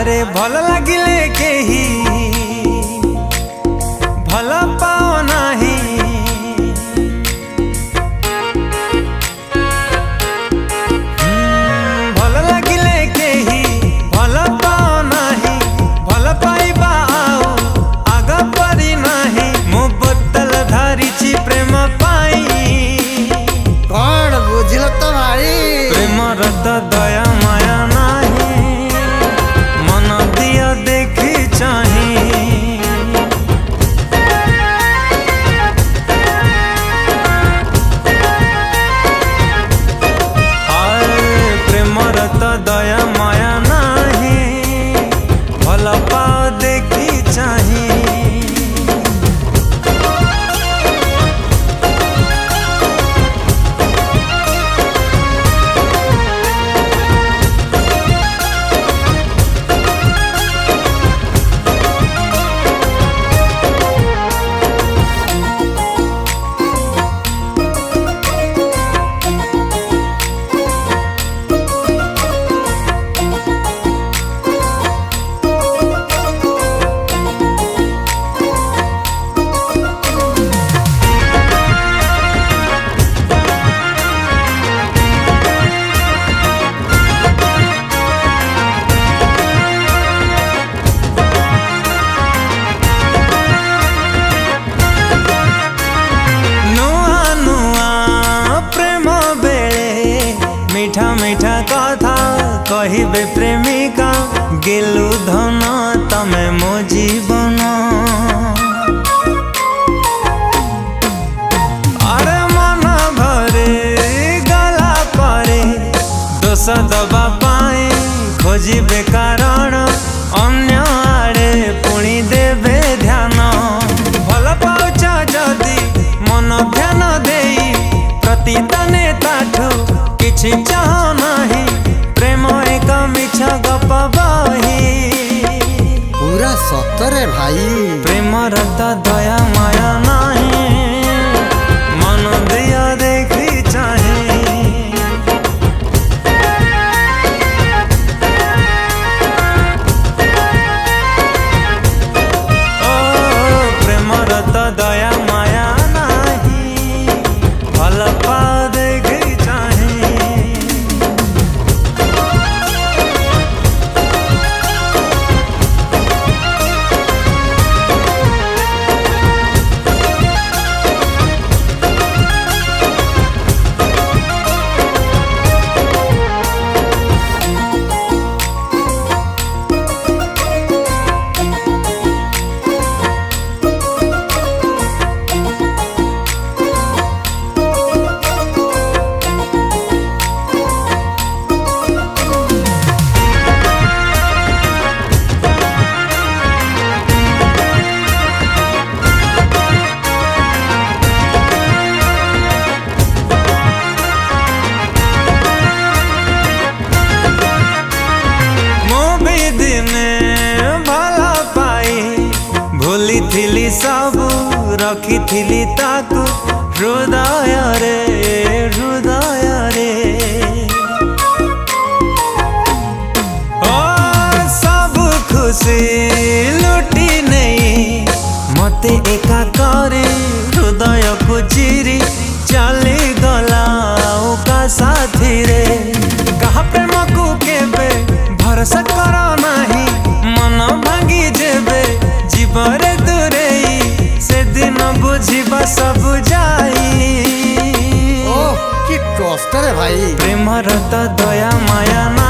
अरे भल लगिले केही भल पाओ नाही। भल लगिले केही भल पाओ नाही, भल पाइबा आओ आग परी नाही। मो बोतल धरिची प्रेम पाई कौन बुझल तो भाई प्रेम रत दया माया नाही, मन दिया देखी चाही। प्रेम रत दया माया नाही, भल पाओ देखी चाही। मीठा मीठा कथा कहिबे प्रेमिका, गेलु धन तमे मो जीवन। अरे मन भरे गला परे दोष दबा पाए खोजिबे कारण, अन्य आड़े पुणी देबे ध्यान। भल पाउछ जदि मन ध्यान देई प्रतिदाने ताठू किछि चाह नाही। प्रेम एक मिछ गप बही पूरा सतरे भाई प्रेम रत दया माया नाही, मन दिया देखी चाही। ओ प्रेम रत दया माया नाही, भल पाओ देखी चाही। थिली सबू रखी थिली ताकू हृदय रे हृदय रे। ओ सब खुशी लुटी नहीं मते एका करे, हृदय को चिरी चली गला का साथी रे। कहा प्रेम को केबे भरोसा करो नाही, मन भांगी जेबे जीवरे से दिन बुझिबा सब जाई। ओ कि कष्ट रे भाई प्रेम रत दया माया ना